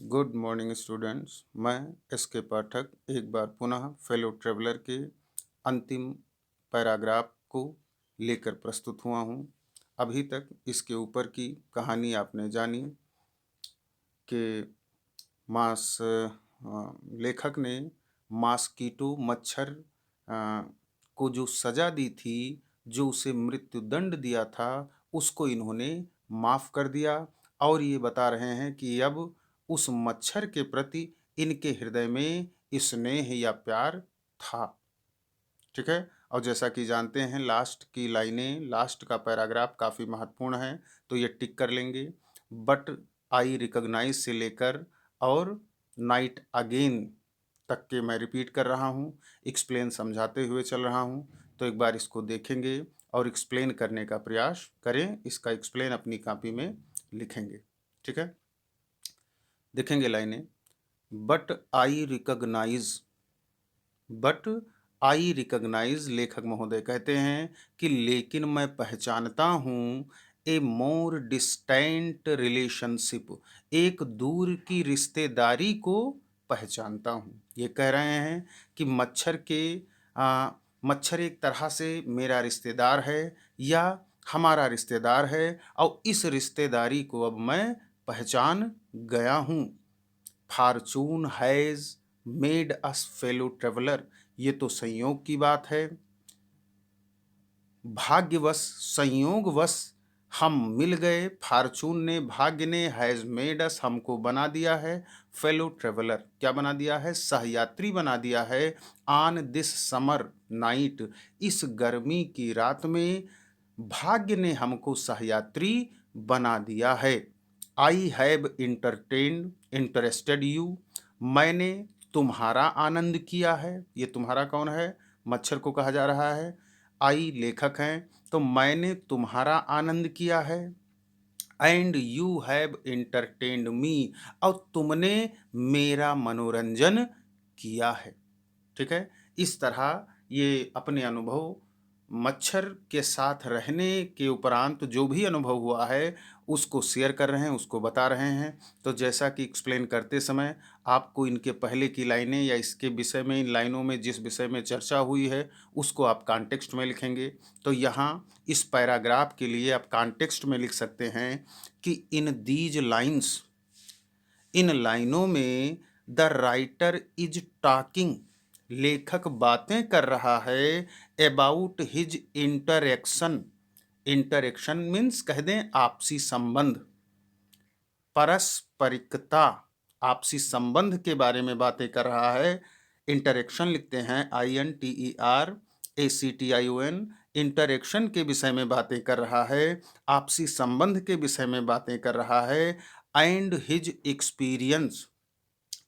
Good morning students. मैं S के पाठक एक बार पुनः फेलो ट्रेवलर के अंतिम पैराग्राफ को लेकर प्रस्तुत हुआ हूँ। अभी तक इसके ऊपर की कहानी आपने जानी कि लेखक ने मॉस्किटो मच्छर को जो सज़ा दी थी, जो उसे मृत्युदंड दिया था, उसको इन्होंने माफ़ कर दिया और ये बता रहे हैं कि अब उस मच्छर के प्रति इनके हृदय में स्नेह या प्यार था। ठीक है। और जैसा कि जानते हैं लास्ट की लाइनें, लास्ट का पैराग्राफ काफ़ी महत्वपूर्ण है, तो ये टिक कर लेंगे। बट आई रिकॉग्नाइज से लेकर और नाइट अगेन तक के मैं रिपीट कर रहा हूँ, एक्सप्लेन समझाते हुए चल रहा हूँ। तो एक बार इसको देखेंगे और एक्सप्लेन करने का प्रयास करें। इसका एक्सप्लेन अपनी कॉपी में लिखेंगे। ठीक है। देखेंगे लाइनें। But I recognise, but I recognise, लेखक महोदय कहते हैं कि लेकिन मैं पहचानता हूँ ए मोर डिस्टेंट रिलेशनशिप, एक दूर की रिश्तेदारी को पहचानता हूँ। ये कह रहे हैं कि मच्छर एक तरह से मेरा रिश्तेदार है या हमारा रिश्तेदार है और इस रिश्तेदारी को अब मैं पहचान गया हूँ। Fortune has made us fellow traveller, ये तो संयोग की बात है। भाग्यवश, संयोगवश हम मिल गए। फॉर्चून ने, भाग्य ने, हैज़ मेड अस, हमको बना दिया है। फेलो ट्रेवलर, क्या बना दिया है? सहयात्री बना दिया है। ऑन दिस समर नाइट, इस गर्मी की रात में भाग्य ने हमको सहयात्री बना दिया है। आई हैव इंटरेस्टेड यू, मैंने तुम्हारा आनंद किया है। ये तुम्हारा कौन है? मच्छर को कहा जा रहा है। आई लेखक हैं, तो मैंने तुम्हारा आनंद किया है। एंड यू हैव इंटरटेन्ड मी, और तुमने मेरा मनोरंजन किया है। ठीक है। इस तरह ये अपने अनुभव मच्छर के साथ रहने के उपरांत जो भी अनुभव हुआ है उसको शेयर कर रहे हैं, उसको बता रहे हैं। तो जैसा कि एक्सप्लेन करते समय आपको इनके पहले की लाइनें या इसके विषय में, इन लाइनों में जिस विषय में चर्चा हुई है उसको आप कॉन्टेक्स्ट में लिखेंगे। तो यहाँ इस पैराग्राफ के लिए आप कॉन्टेक्स्ट में लिख सकते हैं कि इन दीज लाइन्स, इन लाइनों में द राइटर इज टॉकिंग, लेखक बातें कर रहा है about his interaction. Interaction means कह दें आपसी संबंध, पारस्परिकता, आपसी संबंध के बारे में बातें कर रहा है। इंटरेक्शन लिखते हैं INTERACTION, इंटरेक्शन के विषय में बातें कर रहा है, आपसी संबंध के विषय में बातें कर रहा है। एंड हिज एक्सपीरियंस,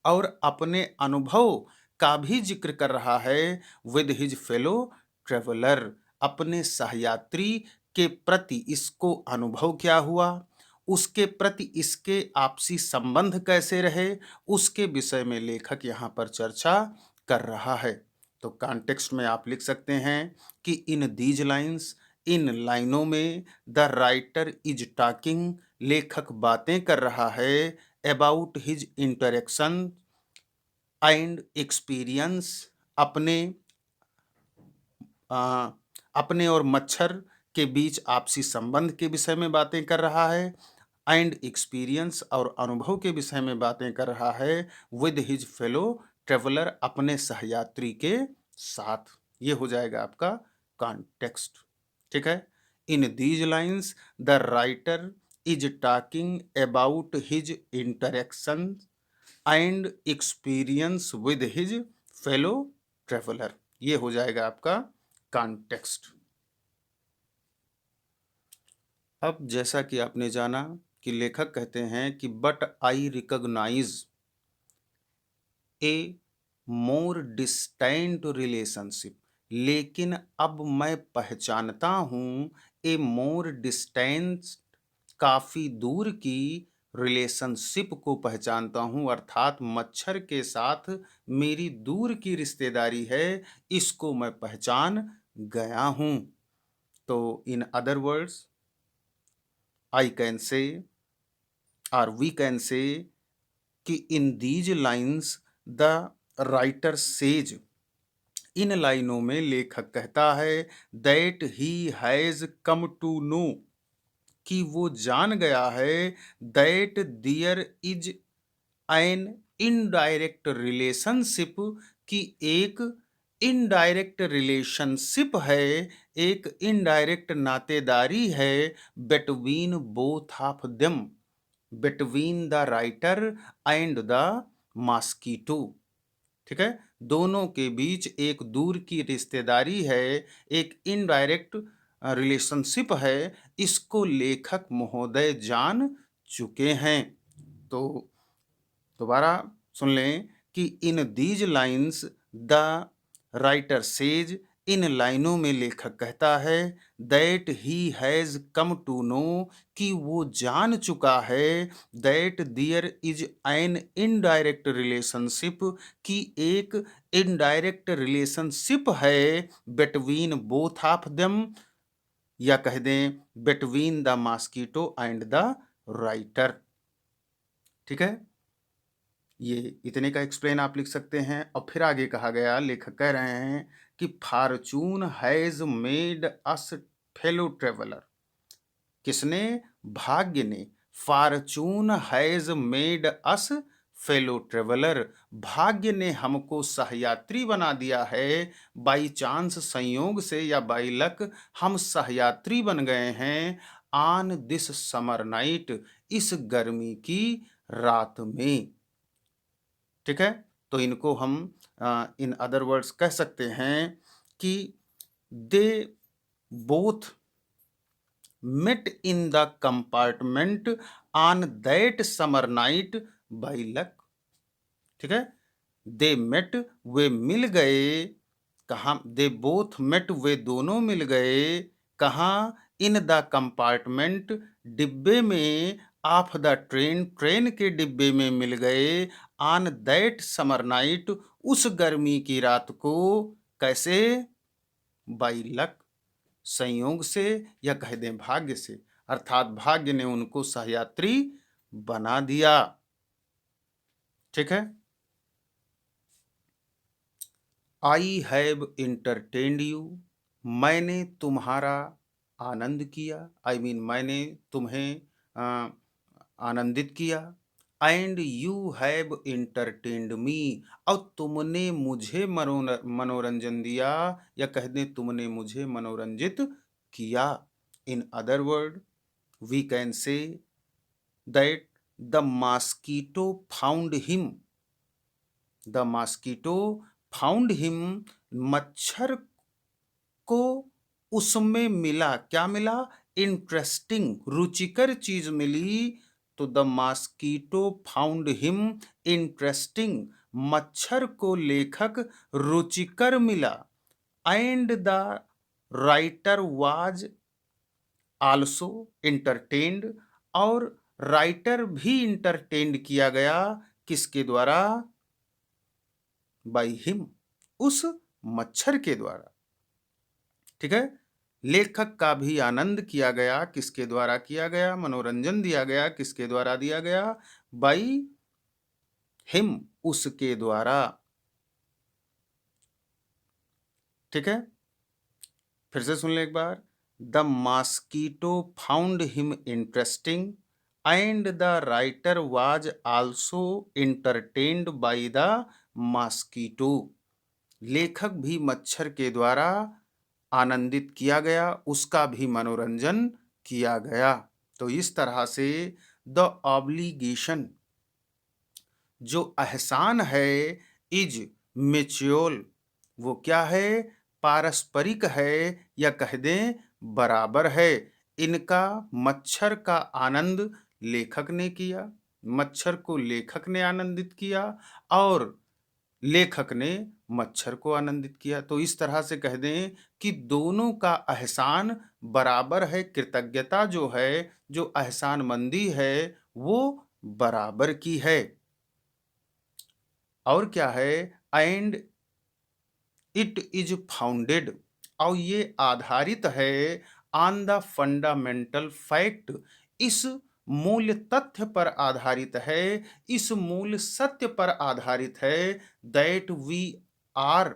और अपने अनुभव का भी जिक्र कर रहा है। विद हिज फेलो ट्रेवलर, अपने सहयात्री के प्रति इसको अनुभव क्या हुआ, उसके प्रति इसके आपसी संबंध कैसे रहे, उसके विषय में लेखक यहाँ पर चर्चा कर रहा है। तो कॉन्टेक्स्ट में आप लिख सकते हैं कि इन दीज लाइन्स, इन लाइनों में द राइटर इज टॉकिंग, लेखक बातें कर रहा है about his interaction and experience, अपने अपने और मच्छर के बीच आपसी संबंध के विषय में बातें कर रहा है। एंड एक्सपीरियंस, और अनुभव के विषय में बातें कर रहा है। विद हिज फेलो ट्रेवलर, अपने सहयात्री के साथ। ये हो जाएगा आपका कॉन्टेक्स्ट। ठीक है। इन these lines the writer is talking about his interaction and experience with his fellow traveller. ये हो जाएगा आपका कॉन्टेक्स्ट। अब जैसा कि आपने जाना कि लेखक कहते हैं कि but I recognise a more distant relationship, लेकिन अब मैं पहचानता हूँ ए मोर डिस्टेंट, काफ़ी दूर की रिलेशनशिप को पहचानता हूँ, अर्थात मच्छर के साथ मेरी दूर की रिश्तेदारी है, इसको मैं पहचान गया हूँ। तो in other words I can say or we can say कि in these lines the writer says, इन लाइनों में लेखक कहता है that he has come to know, कि वो जान गया है, that there is an indirect relationship, कि एक इनडायरेक्ट रिलेशनशिप है, एक इनडायरेक्ट नातेदारी है, between both of them, between the writer and the mosquito. ठीक है, दोनों के बीच एक दूर की रिश्तेदारी है, एक इनडायरेक्ट रिलेशनशिप है, इसको लेखक महोदय जान चुके हैं। तो दोबारा सुन लें कि in these lines the writer says, इन लाइनों में लेखक कहता है that he has come to know, कि वो जान चुका है, that there is an indirect relationship, कि एक इनडायरेक्ट रिलेशनशिप है बिटवीन बोथ ऑफ देम, या कह दें between the mosquito and the writer. ठीक है, ये इतने का एक्सप्लेन आप लिख सकते हैं। और फिर आगे कहा गया, लेखक कह रहे हैं कि Fortune has made us fellow traveller, किसने? भाग्य ने। Fortune has made us fellow traveller, भाग्य ने हमको सहयात्री बना दिया है। बाई चांस, संयोग से या बाई लक, हम सहयात्री बन गए हैं ऑन दिस समर नाइट, इस गर्मी की रात में। ठीक है, तो इनको हम इन अदर वर्ड्स कह सकते हैं कि they both met in the compartment on that summer night by luck। ठीक है, दे मेट, वे मिल गए, कहाँ? दे बोथ मेट, वे दोनों मिल गए, कहाँ? इन द कंपार्टमेंट, डिब्बे में, ऑफ द ट्रेन, ट्रेन के डिब्बे में मिल गए, ऑन दैट समर नाइट, उस गर्मी की रात को। कैसे? बाई लक, संयोग से, या कह दें भाग्य से, अर्थात भाग्य ने उनको सहयात्री बना दिया। ठीक है, आई हैव इंटरटेन्ड यू, मैंने तुम्हारा आनंद किया, आई मीन मैंने तुम्हें आनंदित किया। एंड यू हैव इंटरटेन्ड मी, और तुमने मुझे मनोरंजन दिया, या कह दें तुमने मुझे मनोरंजित किया। In other word we can say that the mosquito found him, the mosquito found him, मच्छर को उसमें मिला, क्या मिला? इंटरेस्टिंग, रुचिकर चीज मिली। तो the mosquito found him interesting, मच्छर को लेखक रुचिकर मिला। And the writer was also entertained, और राइटर भी इंटरटेन्ड किया गया, किसके द्वारा? बाय हिम, उस मच्छर के द्वारा। ठीक है, लेखक का भी आनंद किया गया, किसके द्वारा किया गया? मनोरंजन दिया गया, किसके द्वारा दिया गया? बाय हिम, उसके द्वारा। ठीक है, फिर से सुन ले एक बार। The mosquito found him interesting, and the writer was also entertained by the mosquito, लेखक भी मच्छर के द्वारा आनंदित किया गया, उसका भी मनोरंजन किया गया। तो इस तरह से द ऑब्लिगेशन, जो एहसान है, इज म्यूचुअल, वो क्या है? पारस्परिक है, या कह दें बराबर है। इनका, मच्छर का आनंद लेखक ने किया, मच्छर को लेखक ने आनंदित किया, और लेखक ने मच्छर को आनंदित किया। तो इस तरह से कह दें कि दोनों का एहसान बराबर है, कृतज्ञता जो है, जो एहसानमंदी है, वो बराबर की है। और क्या है? एंड इट इज फाउंडेड, और ये आधारित है ऑन द फंडामेंटल फैक्ट, इस मूल तथ्य पर आधारित है, इस मूल सत्य पर आधारित है दैट वी आर,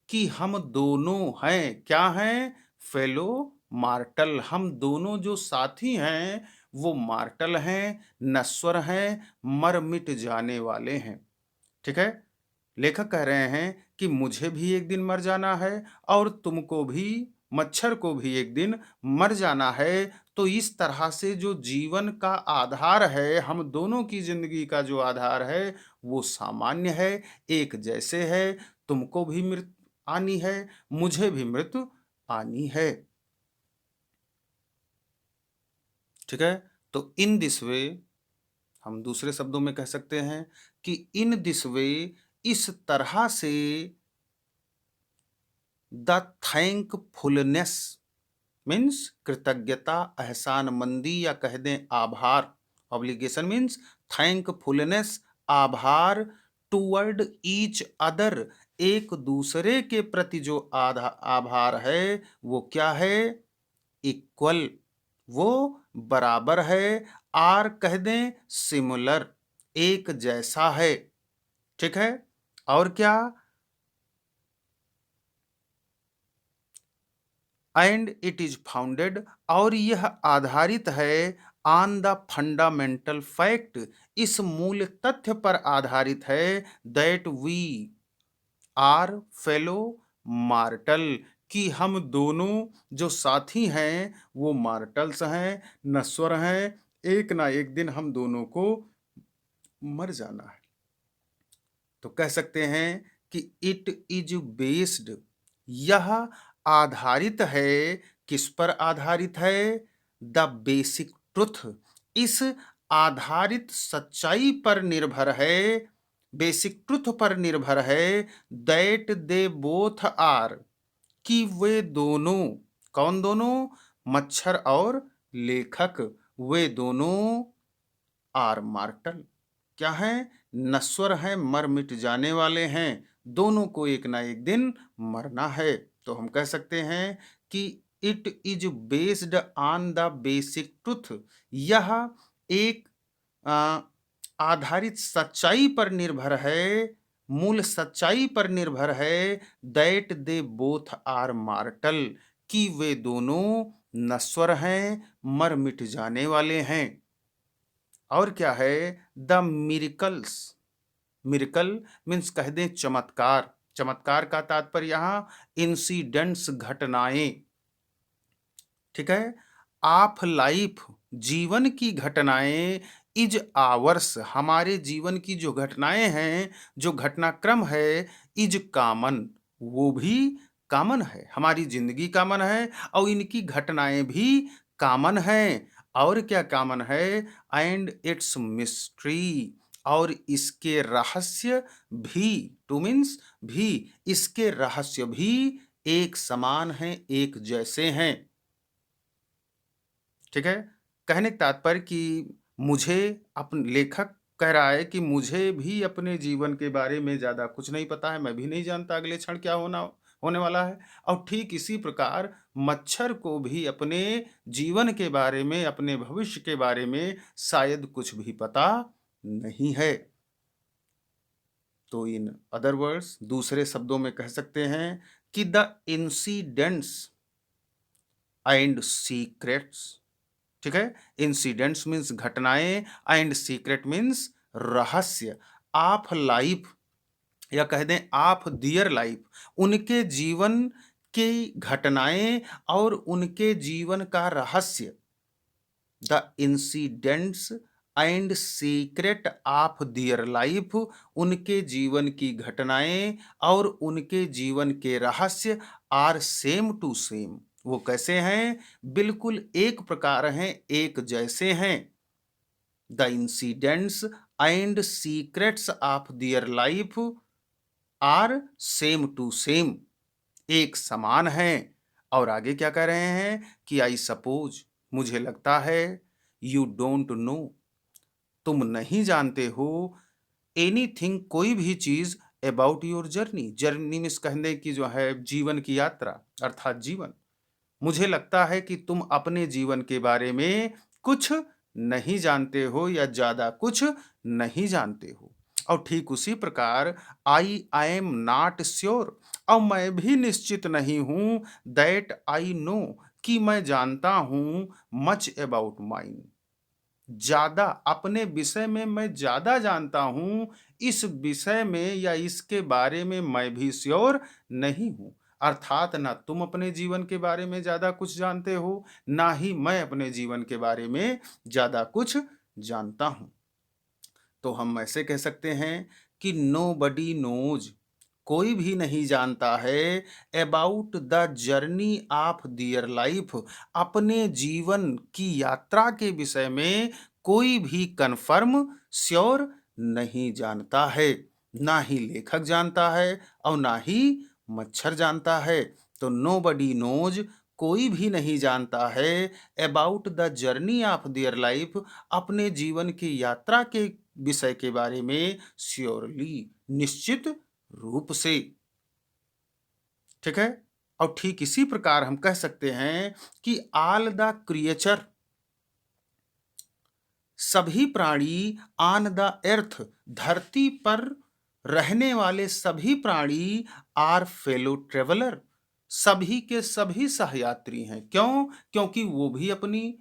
कि हम दोनों हैं, क्या हैं? Fellow mortal. हम दोनों जो साथी हैं वो मार्टल हैं, नश्वर हैं, मर मिट जाने वाले हैं। ठीक है? लेखक कह रहे हैं कि मुझे भी एक दिन मर जाना है और तुमको भी, मच्छर को भी एक दिन मर जाना है। तो इस तरह से जो जीवन का आधार है, हम दोनों की जिंदगी का जो आधार है वो सामान्य है, एक जैसे है। तुमको भी मृत्यु आनी है, मुझे भी मृत्यु आनी है। ठीक है? तो इन दिस वे, हम दूसरे शब्दों में कह सकते हैं कि इन दिस वे, इस तरह से द थैंकफुलनेस मीन्स कृतज्ञता, एहसानमंदी या कह दें आभार, ऑब्लिगेशन मीन्स थैंकफुलनेस, आभार, टूवर्ड ईच अदर, एक दूसरे के प्रति जो आभार है वो क्या है? इक्वल, वो बराबर है। आर कह दें सिमिलर, एक जैसा है। ठीक है? और क्या? एंड इट इज फाउंडेड, और यह आधारित है ऑन द फंडामेंटल फैक्ट, इस मूल तथ्य पर आधारित है that we are fellow mortal, कि हम दोनों जो साथी हैं वो मार्टल्स हैं, नश्वर हैं, एक ना एक दिन हम दोनों को मर जाना है। तो कह सकते हैं कि इट इज बेस्ड, यह आधारित है, किस पर आधारित है? द बेसिक ट्रुथ, इस आधारित सच्चाई पर निर्भर है, बेसिक ट्रुथ पर निर्भर है दैट दे बोथ आर, कि वे दोनों, कौन दोनों? मच्छर और लेखक, वे दोनों आर मार्टल, क्या है? नश्वर हैं, मर मिट जाने वाले हैं, दोनों को एक ना एक दिन मरना है। तो हम कह सकते हैं कि it is based on the basic truth, यह एक आ, आधारित सच्चाई पर निर्भर है, मूल सच्चाई पर निर्भर है that they both are mortal, कि वे दोनों नश्वर हैं, मर मिट जाने वाले हैं। और क्या है? द मिरिकल्स, मिरिकल मीन्स कह दें चमत्कार, चमत्कार का तात्पर्य यहाँ इंसिडेंट्स, घटनाएं। ठीक है? ऑफ लाइफ, जीवन की घटनाएं, इज आवर्स, हमारे जीवन की जो घटनाएं हैं, जो घटनाक्रम है, इज कॉमन, वो भी कॉमन है, हमारी जिंदगी कॉमन है और इनकी घटनाएं भी कॉमन हैं। और क्या कॉमन है? एंड इट्स मिस्ट्री, और इसके रहस्य भी, टू मीन्स भी, इसके रहस्य भी एक समान हैं, एक जैसे हैं। ठीक है? कहने का तात्पर्य कि मुझे, अपन लेखक कह रहा है कि मुझे भी अपने जीवन के बारे में ज़्यादा कुछ नहीं पता है, मैं भी नहीं जानता अगले क्षण क्या होने वाला है। और ठीक इसी प्रकार मच्छर को भी अपने जीवन के बारे में, अपने भविष्य के बारे में शायद कुछ भी पता नहीं है। तो इन अदर वर्ड्स, दूसरे शब्दों में कह सकते हैं कि द इंसिडेंट्स एंड सीक्रेट्स, ठीक है? इंसिडेंट्स मीन्स घटनाएं, एंड सीक्रेट मीन्स रहस्य, ऑफ लाइफ या कह दें ऑफ दियर लाइफ, उनके जीवन की घटनाएं और उनके जीवन का रहस्य, the incidents and secret of their life, उनके जीवन की घटनाएं और उनके जीवन के रहस्य आर सेम टू सेम, वो कैसे हैं? बिल्कुल एक प्रकार हैं, एक जैसे हैं। The incidents and secrets of their life are same to same, एक समान हैं। और आगे क्या कह रहे हैं कि आई सपोज, मुझे लगता है, यू डोंट नो, तुम नहीं जानते हो, एनीथिंग, कोई भी चीज, about your journey, journey means कहने की जो है जीवन की यात्रा, अर्थात जीवन, मुझे लगता है कि तुम अपने जीवन के बारे में कुछ नहीं जानते हो या ज़्यादा कुछ नहीं जानते हो। और ठीक उसी प्रकार आई एम नॉट श्योर, और मैं भी निश्चित नहीं हूँ, दैट आई नो, कि मैं जानता हूँ, मच अबाउट माइन, ज़्यादा अपने विषय में मैं ज़्यादा जानता हूँ, इस विषय में या इसके बारे में मैं भी श्योर नहीं हूँ। अर्थात ना तुम अपने जीवन के बारे में ज़्यादा कुछ जानते हो, ना ही मैं अपने जीवन के बारे में ज़्यादा कुछ जानता हूँ। तो हम ऐसे कह सकते हैं कि नोबडी नोज, कोई भी नहीं जानता है, about the journey of their life, अपने जीवन की यात्रा के विषय में कोई भी कन्फर्म श्योर नहीं जानता है। ना ही लेखक जानता है और ना ही मच्छर जानता है। तो नोबडी नोज, कोई भी नहीं जानता है, about the journey of their life, अपने जीवन की यात्रा के विषय के बारे में श्योरली, निश्चित रूप से। ठीक है। और ठीक इसी प्रकार हम कह सकते हैं कि ऑल द क्रिएचर, सभी प्राणी, ऑन द अर्थ, धरती पर रहने वाले सभी प्राणी, आर फेलो ट्रेवलर, सभी के सभी सहयात्री हैं। क्यों? क्योंकि वो भी अपनी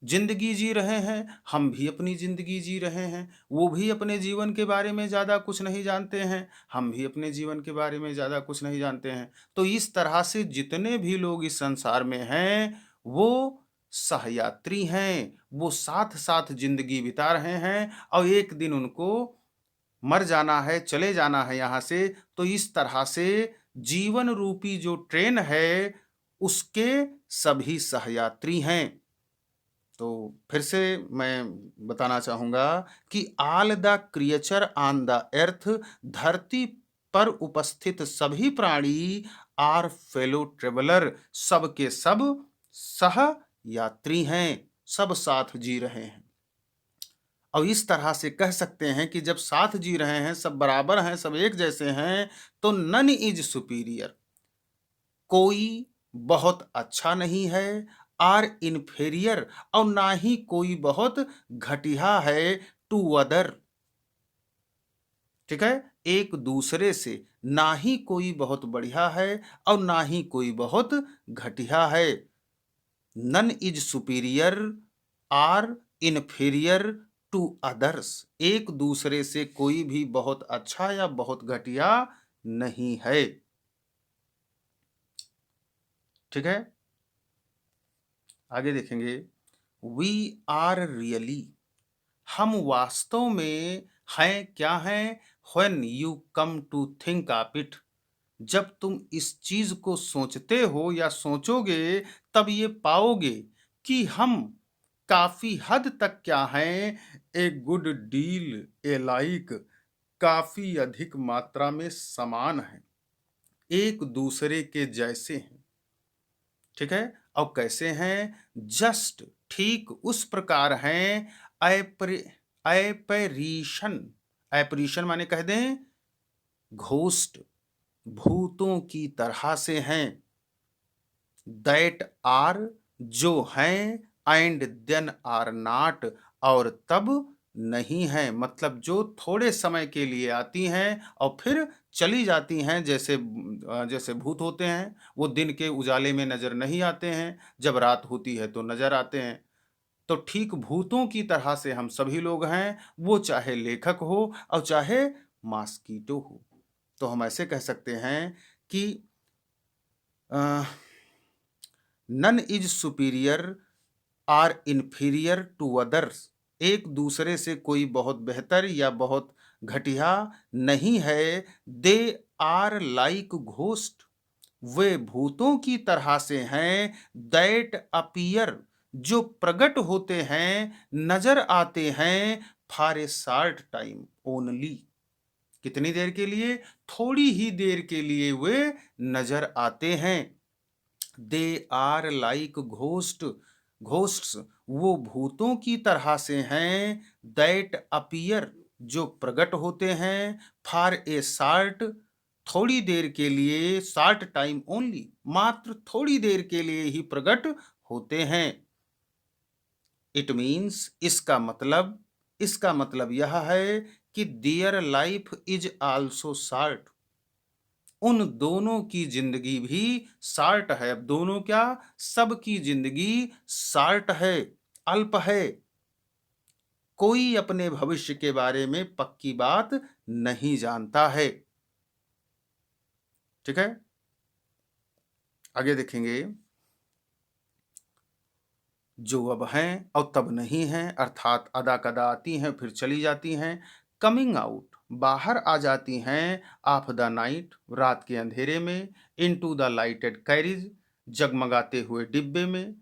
जिंदगी जी रहे हैं, हम भी अपनी जिंदगी जी रहे हैं। वो भी अपने जीवन के बारे में ज़्यादा कुछ नहीं जानते हैं, हम भी अपने जीवन के बारे में ज़्यादा कुछ नहीं जानते हैं। तो इस तरह से जितने भी लोग इस संसार में हैं, वो सहयात्री हैं, वो साथ-साथ ज़िंदगी बिता रहे हैं और एक दिन उनको मर जाना है, चले जाना है यहाँ से। तो इस तरह से जीवन रूपी जो ट्रेन है, उसके सभी सहयात्री हैं। तो फिर से मैं बताना चाहूँगा कि all the creature on the earth, धरती पर उपस्थित सभी प्राणी, आर फेलो ट्रेवलर, सब के सब सह यात्री हैं, सब साथ जी रहे हैं। और इस तरह से कह सकते हैं कि जब साथ जी रहे हैं, सब बराबर हैं, सब एक जैसे हैं, तो नन इज सुपीरियर, कोई बहुत अच्छा नहीं है, आर इन्फेरियर, और ना ही कोई बहुत घटिया है, टू अदर। ठीक है। एक दूसरे से, ना ही कोई बहुत बढ़िया है और ना ही कोई बहुत घटिया है। None is superior or inferior to others, एक दूसरे से कोई भी बहुत अच्छा या बहुत घटिया नहीं है। ठीक है। आगे देखेंगे, वी आर रियली, हम वास्तव में हैं, क्या हैं, when you come to think of it, जब तुम इस चीज को सोचते हो या सोचोगे, तब ये पाओगे कि हम काफी हद तक क्या हैं, a good deal A like, काफी अधिक मात्रा में समान हैं, एक दूसरे के जैसे हैं। ठीक है। और कैसे हैं? जस्ट, ठीक उस प्रकार हैं, एपरीशन, एपरीशन माने कह दें घोस्ट, भूतों की तरह से हैं, दैट आर, जो हैं, एंड देन आर नॉट, और तब नहीं हैं, मतलब जो थोड़े समय के लिए आती हैं और फिर चली जाती हैं। जैसे भूत होते हैं, वो दिन के उजाले में नजर नहीं आते हैं, जब रात होती है तो नजर आते हैं। तो ठीक भूतों की तरह से हम सभी लोग हैं, वो चाहे लेखक हो और चाहे मॉस्किटो हो। तो हम ऐसे कह सकते हैं कि none is superior or inferior to others, एक दूसरे से कोई बहुत बेहतर या बहुत घटिया नहीं है। दे आर लाइक घोस्ट, वे भूतों की तरह से हैं, दैट अपीयर, जो प्रकट होते हैं, नजर आते हैं, for a short time only, कितनी देर के लिए? थोड़ी ही देर के लिए वे नजर आते हैं। They are like ghost, ghosts, वो भूतों की तरह से हैं, दैट अपीयर, जो प्रकट होते हैं, फॉर ए शॉर्ट, थोड़ी देर के लिए, शॉर्ट टाइम ओनली, मात्र थोड़ी देर के लिए ही प्रकट होते हैं। इट मीन्स इसका मतलब यह है कि their life is also short. उन दोनों की जिंदगी भी शॉर्ट है। अब दोनों क्या, सबकी जिंदगी शॉर्ट है, अल्प है। कोई अपने भविष्य के बारे में पक्की बात नहीं जानता है। ठीक है, आगे देखेंगे। जो अब हैं और तब नहीं हैं, अर्थात अदा कदा आती हैं फिर चली जाती हैं। कमिंग आउट, बाहर आ जाती हैं। ऑफ द नाइट, रात के अंधेरे में। इनटू द लाइटेड कैरिज, जगमगाते हुए डिब्बे में।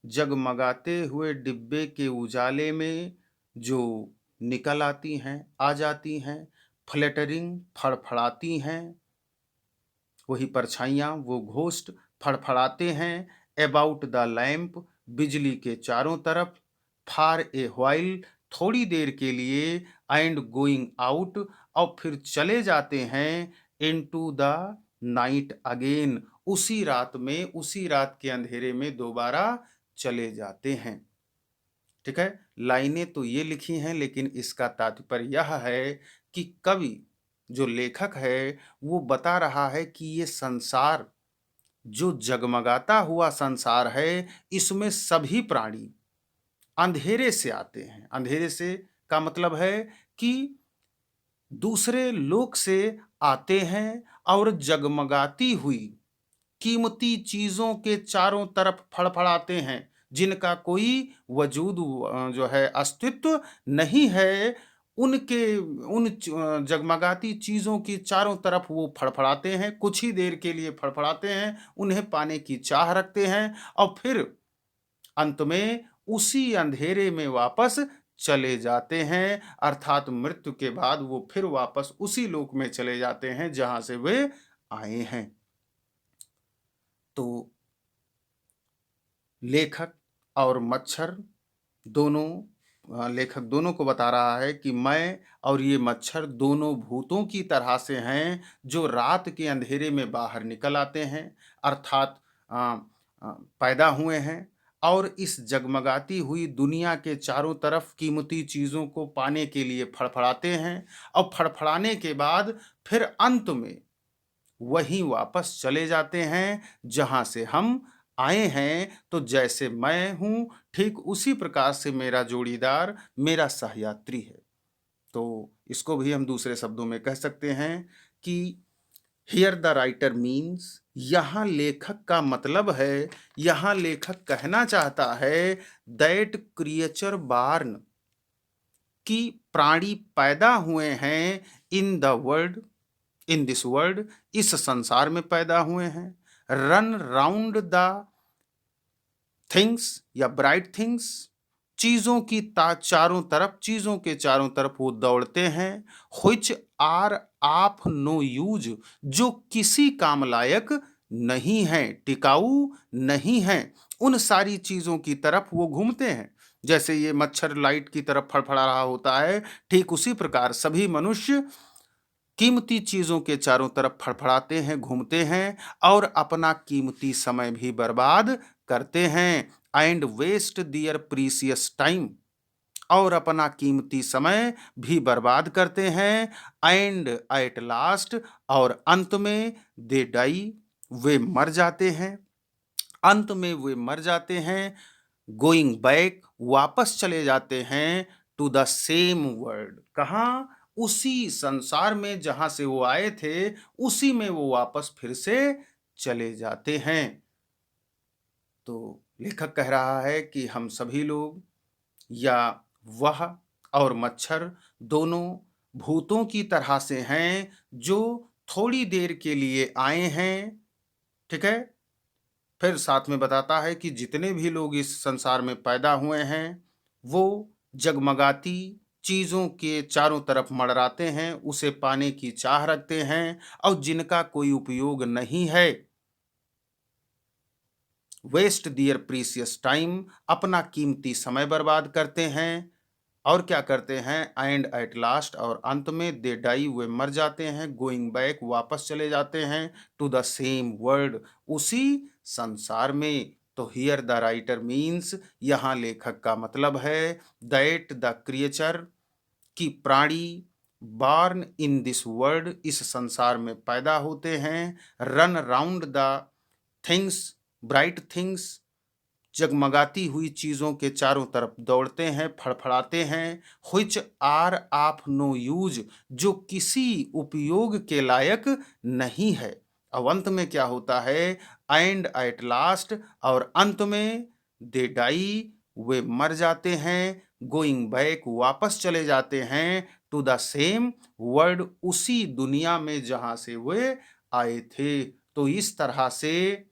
जगमगाते हुए डिब्बे के उजाले में जो निकल आती हैं, आ जाती हैं। फ्लैटरिंग, फड़फड़ाती हैं। वही परछाइयाँ, वो घोस्ट फड़फड़ाते हैं। अबाउट द लैम्प, बिजली के चारों तरफ। फॉर ए व्हाइल, थोड़ी देर के लिए। एंड गोइंग आउट, और फिर चले जाते हैं। इनटू द नाइट अगेन, उसी रात में, उसी रात के अंधेरे में दोबारा चले जाते हैं। ठीक है, लाइनें तो ये लिखी हैं, लेकिन इसका तात्पर्य यह है कि कवि, जो लेखक है, वो बता रहा है कि ये संसार, जो जगमगाता हुआ संसार है, इसमें सभी प्राणी अंधेरे से आते हैं। अंधेरे से का मतलब है कि दूसरे लोक से आते हैं और जगमगाती हुई कीमती चीजों के चारों तरफ फड़फड़ाते हैं, जिनका कोई वजूद जो है अस्तित्व नहीं है। उनके जगमगाती चीजों की चारों तरफ वो फड़फड़ाते हैं, कुछ ही देर के लिए फड़फड़ाते हैं, उन्हें पाने की चाह रखते हैं, और फिर अंत में उसी अंधेरे में वापस चले जाते हैं। अर्थात मृत्यु के बाद वो फिर वापस उसी लोक में चले जाते हैं जहां से वे आए हैं। तो लेखक और मच्छर दोनों, लेखक दोनों को बता रहा है कि मैं और ये मच्छर दोनों भूतों की तरह से हैं, जो रात के अंधेरे में बाहर निकल आते हैं, अर्थात अ, पैदा हुए हैं, और इस जगमगाती हुई दुनिया के चारों तरफ कीमती चीज़ों को पाने के लिए फड़फड़ाते हैं, और फड़फड़ाने के बाद फिर अंत में वहीं वापस चले जाते हैं जहां से हम आए हैं। तो जैसे मैं हूं, ठीक उसी प्रकार से मेरा जोड़ीदार, मेरा सहयात्री है। तो इसको भी हम दूसरे शब्दों में कह सकते हैं कि हियर द राइटर मीन्स, यहाँ लेखक का मतलब है, यहाँ लेखक कहना चाहता है दैट क्रिएचर बार्न, कि प्राणी पैदा हुए हैं in the world, in this world, इस संसार में पैदा हुए हैं। रन राउंड द थिंग्स या ब्राइट थिंग्स, चीजों की चारों तरफ, चीजों के चारों तरफ वो दौड़ते हैं। Which are of no use, जो किसी काम लायक नहीं है, टिकाऊ नहीं है, उन सारी चीजों की तरफ वो घूमते हैं। जैसे ये मच्छर लाइट की तरफ फड़फड़ा रहा होता है, ठीक उसी प्रकार सभी मनुष्य कीमती चीजों के चारों तरफ फड़फड़ाते हैं, घूमते हैं, और अपना कीमती समय भी बर्बाद करते हैं। And waste their precious time, और अपना कीमती समय भी बर्बाद करते हैं। एंड एट लास्ट, और अंत में दे डाई, वे मर जाते हैं। अंत में वे मर जाते हैं। गोइंग बैक, वापस चले जाते हैं। टू द सेम वर्ल्ड, कहाँ, उसी संसार में जहां से वो आए थे, उसी में वो वापस फिर से चले जाते हैं। तो लेखक कह रहा है कि हम सभी लोग, या वह और मच्छर, दोनों भूतों की तरह से हैं, जो थोड़ी देर के लिए आए हैं। ठीक है, फिर साथ में बताता है कि जितने भी लोग इस संसार में पैदा हुए हैं, वो जगमगाती चीजों के चारों तरफ मंडराते हैं, उसे पाने की चाह रखते हैं, और जिनका कोई उपयोग नहीं है, वेस्ट दियर प्रीसियस टाइम, अपना कीमती समय बर्बाद करते हैं। और क्या करते हैं, एंड एट लास्ट, और अंत में दे डाई, वे मर जाते हैं। गोइंग बैक, वापस चले जाते हैं। टू द सेम वर्ल्ड, उसी संसार में। तो हियर द राइटर मीन्स, यहाँ लेखक का मतलब है दैट द क्रिएचर, कि प्राणी बॉर्न इन दिस वर्ल्ड, इस संसार में पैदा होते हैं, run round the things, bright things, जगमगाती हुई चीजों के चारों तरफ दौड़ते हैं, फड़फड़ाते हैं, which are of no use, जो किसी उपयोग के लायक नहीं है। अब अंत में क्या होता है, एंड एट लास्ट, और अंत में दे डाई, वे मर जाते हैं, गोइंग बैक, वापस चले जाते हैं, टू द सेम वर्ल्ड, उसी दुनिया में जहां से वे आए थे। तो इस तरह से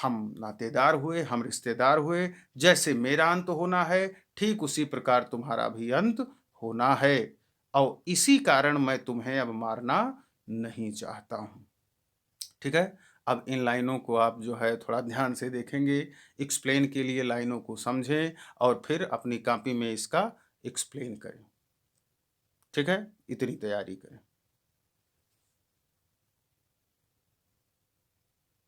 हम नातेदार हुए, हम रिश्तेदार हुए। जैसे मेरा अंत होना है, ठीक उसी प्रकार तुम्हारा भी अंत होना है, और इसी कारण मैं तुम्हें अब मारना नहीं चाहता हूं। ठीक है। अब इन लाइनों को आप जो है थोड़ा ध्यान से देखेंगे, एक्सप्लेन के लिए लाइनों को समझें और फिर अपनी कॉपी में इसका एक्सप्लेन करें। ठीक है, इतनी तैयारी करें।